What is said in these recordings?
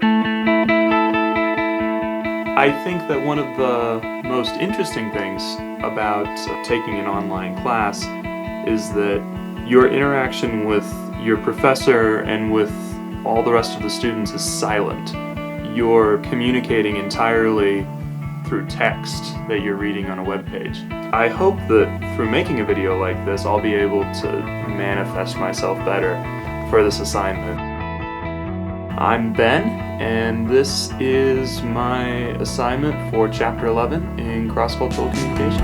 I think that one of the most interesting things about taking an online class is that your interaction with your professor and with all the rest of the students is silent. You're communicating entirely through text that you're reading on a web page. I hope that through making a video like this, I'll be able to manifest myself better for this assignment. I'm Ben, and this is my assignment for Chapter 11 in Cross-Cultural Communication.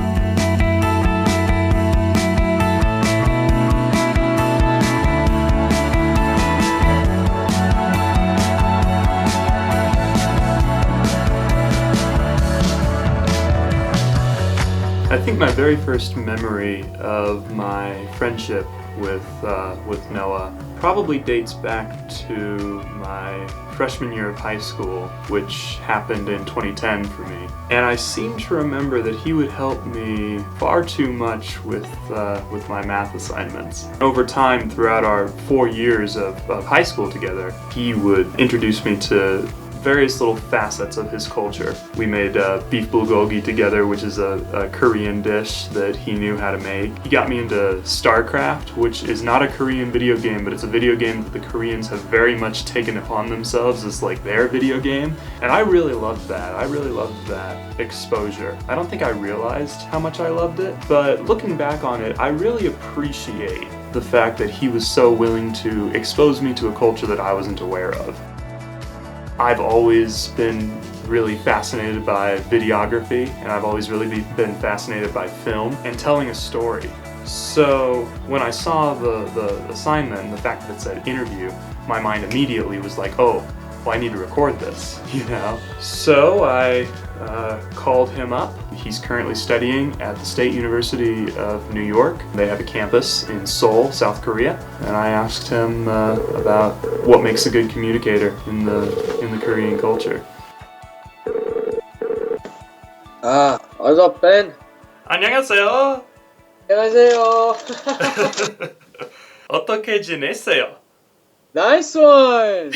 I think my very first memory of my friendship with Noah probably dates back to my freshman year of high school, which happened in 2010 for me. And I seem to remember that he would help me far too much with my math assignments. Over time, throughout our 4 years of high school together, he would introduce me to various little facets of his culture. We made beef bulgogi together, which is a Korean dish that he knew how to make. He got me into StarCraft, which is not a Korean video game, but it's a video game that the Koreans have very much taken upon themselves as like their video game. And I really loved that. I really loved that exposure. I don't think I realized how much I loved it, but looking back on it, I really appreciate the fact that he was so willing to expose me to a culture that I wasn't aware of. I've always been really fascinated by videography, and I've always really been fascinated by film and telling a story. So when I saw the assignment and the fact that it said interview, my mind immediately was like, oh, well, I need to record this, you know? So I called him up. He's currently studying at the State University of New York. They have a campus in Seoul, South Korea, and I asked him about what makes a good communicator in the Korean culture. What's up, Ben? 안녕하세요. 안녕하세요. 어떻게 지냈어요? Nice one!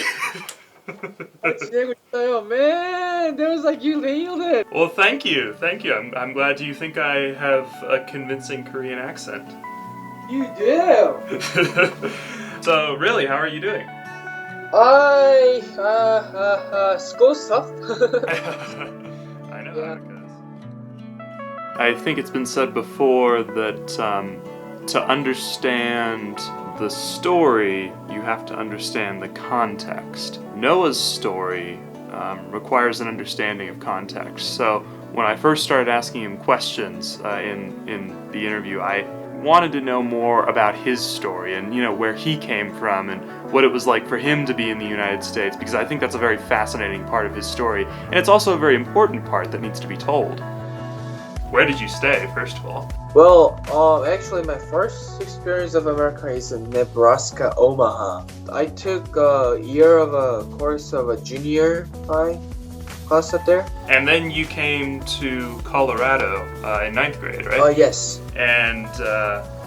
잘 지내고 있어요, man. That was like you nailed it. Well, thank you. I'm glad you think I have a convincing Korean accent. You do. So, really, how are you doing? School stuff. I know Yeah. how it goes. I think it's been said before that to understand the story, you have to understand the context. Noah's story requires an understanding of context. So when I first started asking him questions in the interview, I wanted to know more about his story and, you know, where he came from and what it was like for him to be in the United States, because I think that's a very fascinating part of his story, and it's also a very important part that needs to be told. Where did you stay, first of all? Well, actually, my first experience of America is in Nebraska, Omaha. I took a year of a course of a junior high class up there. And then you came to Colorado in 9th grade, right? Yes. And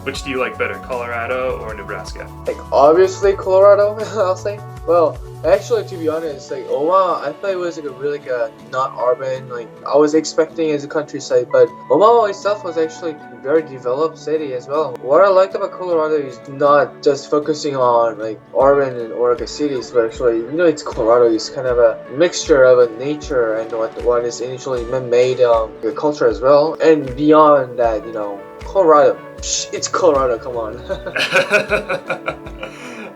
which do you like better, Colorado or Nebraska? Like, obviously Colorado, I'll say. Well, actually, to be honest, like Omaha, I thought it was like a really not urban. Like I was expecting as a countryside, but Omaha itself was actually a very developed city as well. What I liked about Colorado is not just focusing on like urban and or like cities, but actually, you know, it's Colorado. It's kind of a mixture of a nature and what is initially man-made culture as well. And beyond that, you know, Colorado. It's Colorado. Come on.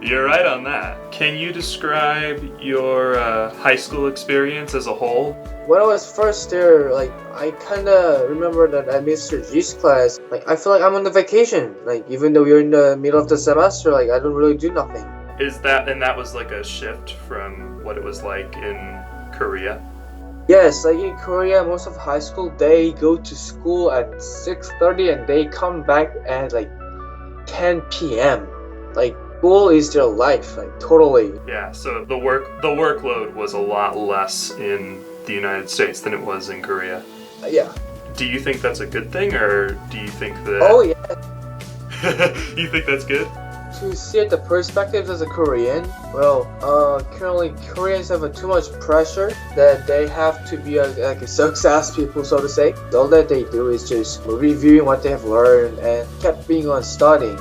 You're right on that. Can you describe your high school experience as a whole? When I was first there, like I kinda remember that I missed G's class. Like I feel like I'm on the vacation. Like even though we're in the middle of the semester, like I don't really do nothing. That was like a shift from what it was like in Korea? Yes, like in Korea, most of high school they go to school at 6:30 and they come back at like 10 p.m. Like school is their life, like totally. Yeah, so the workload was a lot less in the United States than it was in Korea. Yeah. Do you think that's a good thing, or do you think that... Oh yeah. You think that's good? to see it the perspective as a Korean, well, currently Koreans have too much pressure that they have to be like a success people, so to say. All that they do is just reviewing what they have learned and kept being on studying.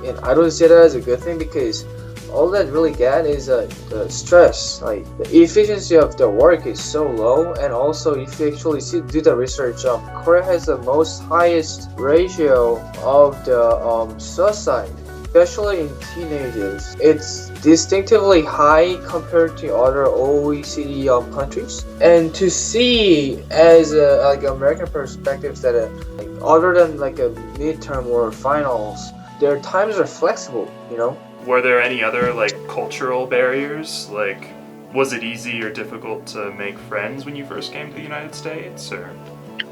And I don't see that as a good thing because all that really get is the stress. Like the efficiency of the work is so low, and also if you actually do the research, Korea has the most highest ratio of the suicide, especially in teenagers. It's distinctively high compared to other OECD countries. And to see as a like American perspectives that like, other than like a midterm or finals, their times are flexible. You know. Were there any other like cultural barriers? Like, was it easy or difficult to make friends when you first came to the United States, or?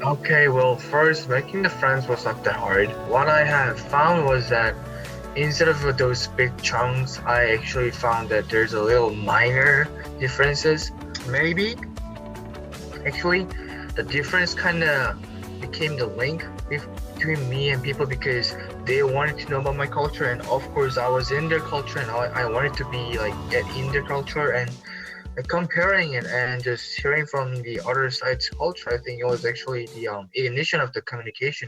Okay, well, first, making the friends was not that hard. What I have found was that instead of those big chunks, I actually found that there's a little minor differences. Maybe, actually, the difference kind of became the link between me and people because they wanted to know about my culture, and of course I was in their culture, and I wanted to be like get in their culture, and comparing it and just hearing from the other side's culture, I think it was actually the ignition of the communication.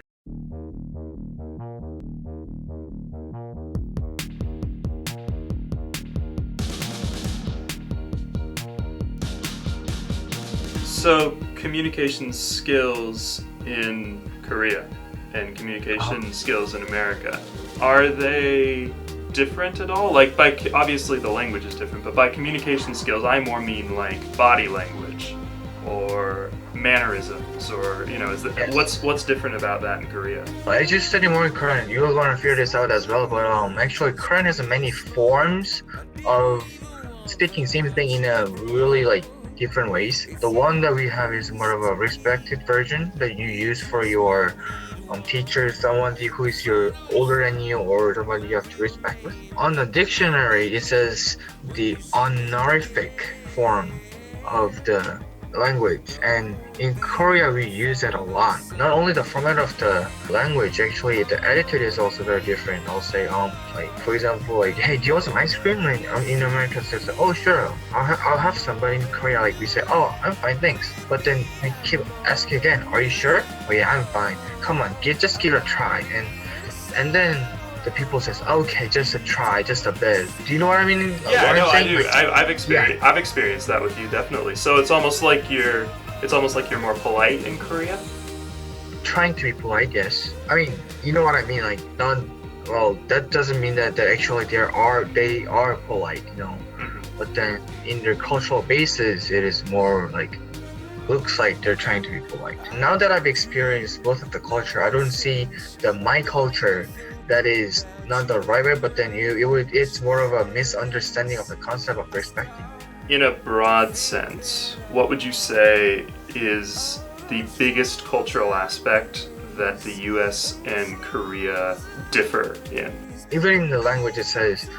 So communication skills in Korea and communication skills in America, are they different at all? Like obviously the language is different, but by communication skills I more mean like body language or mannerisms, or Yes. what's different about that in Korea? I just study more in Korean. You will want to figure this out as well, but actually Korean has many forms of speaking same thing in a really like different ways. The one that we have is more of a respected version that you use for your teacher, someone who is your older than you or somebody you have to respect with. On the dictionary, it says the honorific form of the language, and in Korea we use that a lot. Not only the format of the language, actually the attitude is also very different. I'll say like for example, like, hey, do you want some ice cream? Like in America they say, oh sure, I'll have some. But in Korea, like we say, oh, I'm fine, thanks. But then they keep asking again, are you sure? Oh yeah, I'm fine, come on, just give it a try. And then the people says, okay, just a try, just a bit. Do you know what I mean? Yeah, what no, I'm I saying? do. Like, I've experienced that with you, definitely. So it's almost like you're more polite in Korea. trying to be polite, yes. I mean, you know what I mean, like not well, that doesn't mean that actually they are polite, you know. But then in their cultural basis it is more like looks like they're trying to be polite. Now that I've experienced both of the culture, I don't see my culture that is not the right way, but then it's more of a misunderstanding of the concept of respecting. In a broad sense, what would you say is the biggest cultural aspect that the US and Korea differ in? Even in the language it says,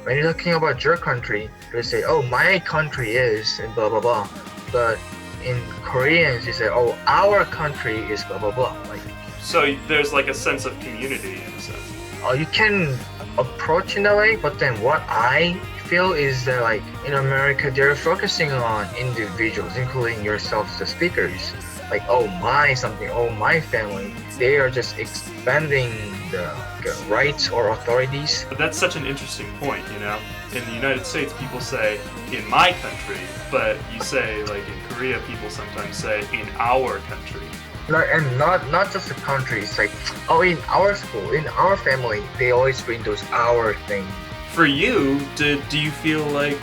when you're talking about your country, they say, oh, my country is, and blah blah blah. But in Koreans, you say, oh, our country is blah blah blah. Like, So there's like a sense of community in a sense. you can approach in that way, but then what I feel is that like in America, they're focusing on individuals, including yourselves, the speakers. Like, oh my something, oh my family. They are just expanding the rights or authorities. But that's such an interesting point, you know? In the United States, people say, in my country, but you say, like in Korea, people sometimes say, in our country. Not just the country. It's like, oh, in our school, in our family, they always bring those our things. For you, do you feel like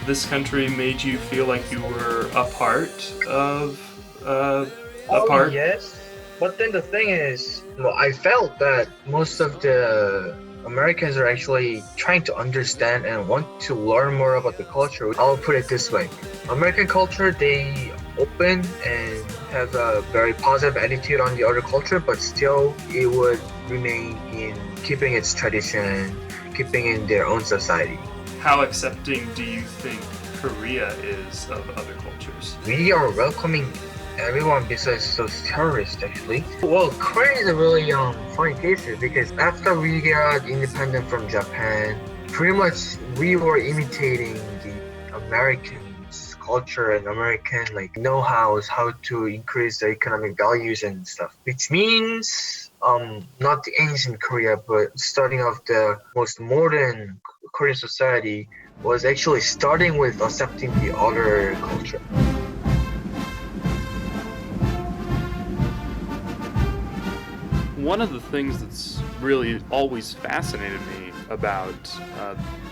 this country made you feel like you were a part of a part? Yes. But then the thing is, well, I felt that most of the Americans are actually trying to understand and want to learn more about the culture. I'll put it this way. American culture, they open and have a very positive attitude on the other culture, but still it would remain in keeping its tradition, keeping in their own society. How accepting do you think Korea is of other cultures? We are welcoming everyone besides those terrorists actually. Well, Korea is a really funny case here because after we got independent from Japan, pretty much we were imitating the Americans' culture and American like know-hows how to increase the economic values and stuff. Which means not the ancient Korea, but starting off the most modern Korean society was actually starting with accepting the other culture. One of the things that's really always fascinated me about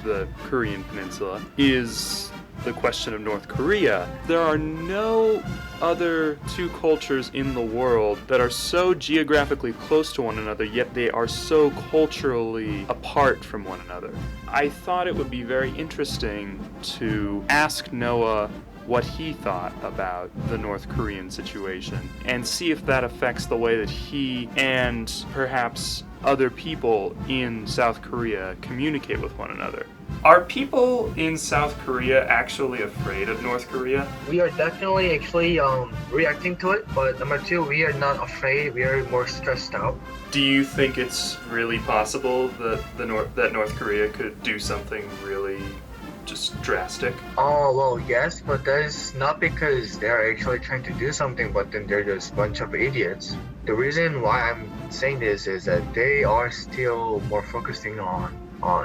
the Korean Peninsula is the question of North Korea. There are no other two cultures in the world that are so geographically close to one another, yet they are so culturally apart from one another. I thought it would be very interesting to ask Noah what he thought about the North Korean situation and see if that affects the way that he and perhaps other people in South Korea communicate with one another. Are people in South Korea actually afraid of North Korea? We are definitely actually reacting to it, but number two, we are not afraid. We are more stressed out. Do you think it's really possible that North Korea could do something really just drastic? Oh, well, yes, but that is not because they're actually trying to do something, but then they're just a bunch of idiots. The reason why I'm saying this is that they are still more focusing on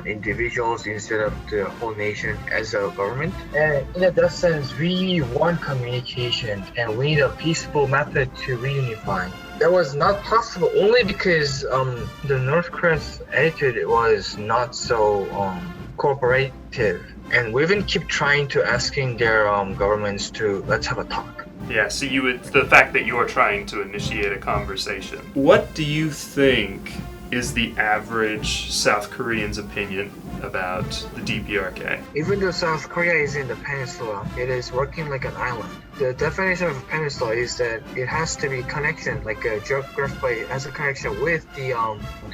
individuals instead of the whole nation as a government. And in that sense, we want communication and we need a peaceful method to reunify. That was not possible only because the North Korea's attitude was not so cooperative. And we even keep trying to asking their governments to let's have a talk. Yeah, so the fact that you're trying to initiate a conversation. What do you think is the average South Korean's opinion about the DPRK? Even though South Korea is in the peninsula, it is working like an island. The definition of a peninsula is that it has to be connection, like a geographically it has a connection with the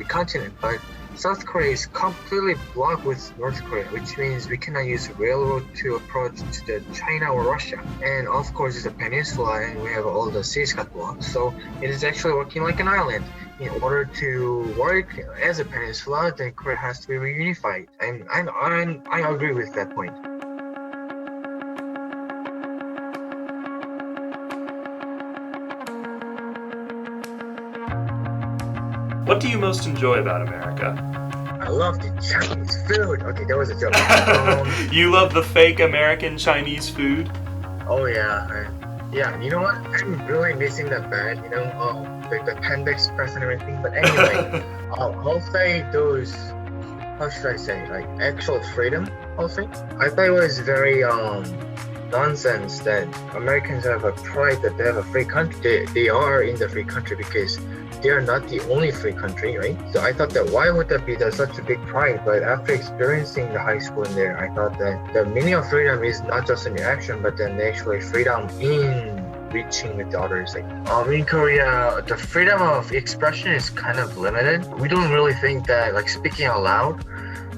continent, but South Korea is completely blocked with North Korea, which means we cannot use railroad to approach to the China or Russia. And of course, it's a peninsula, and we have all the seas got blocked. So it is actually working like an island. In order to work as a peninsula, then Korea has to be reunified. And I agree with that point. What do you most enjoy about America? I love the Chinese food. Okay, that was a joke. You love the fake American Chinese food? Oh yeah, yeah. You know what? I'm really missing that bad. You know, like the Panda Express and everything. But anyway, I'll say those. How should I say? Like actual freedom. I'll say. I thought it was very nonsense that Americans have a pride that they have a free country. They are in the free country because they are not the only free country, right? So I thought that why would that be such a big pride? But after experiencing the high school in there, I thought that the meaning of freedom is not just in your action, but then actually freedom in reaching with others. Like in Korea, the freedom of expression is kind of limited. We don't really think that like speaking out loud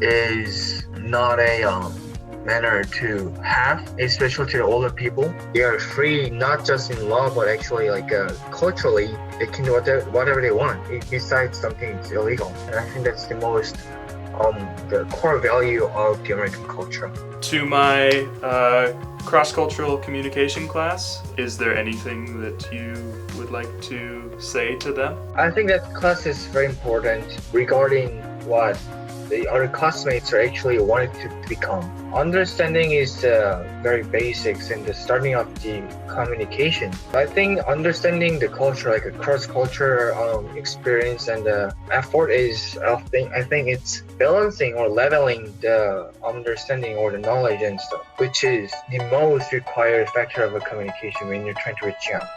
is not a manner to have, especially to the older people. They are free not just in law, but actually like culturally, they can do whatever they want. Besides something is illegal, and I think that's the most the core value of the American culture. To my cross-cultural communication class, is there anything that you would like to say to them? I think that class is very important regarding what the other classmates are actually wanting to become. Understanding is very basics in the starting of the communication. I think understanding the culture, like a cross-culture experience and effort is, I think it's balancing or leveling the understanding or the knowledge and stuff, which is the most required factor of a communication when you're trying to reach out.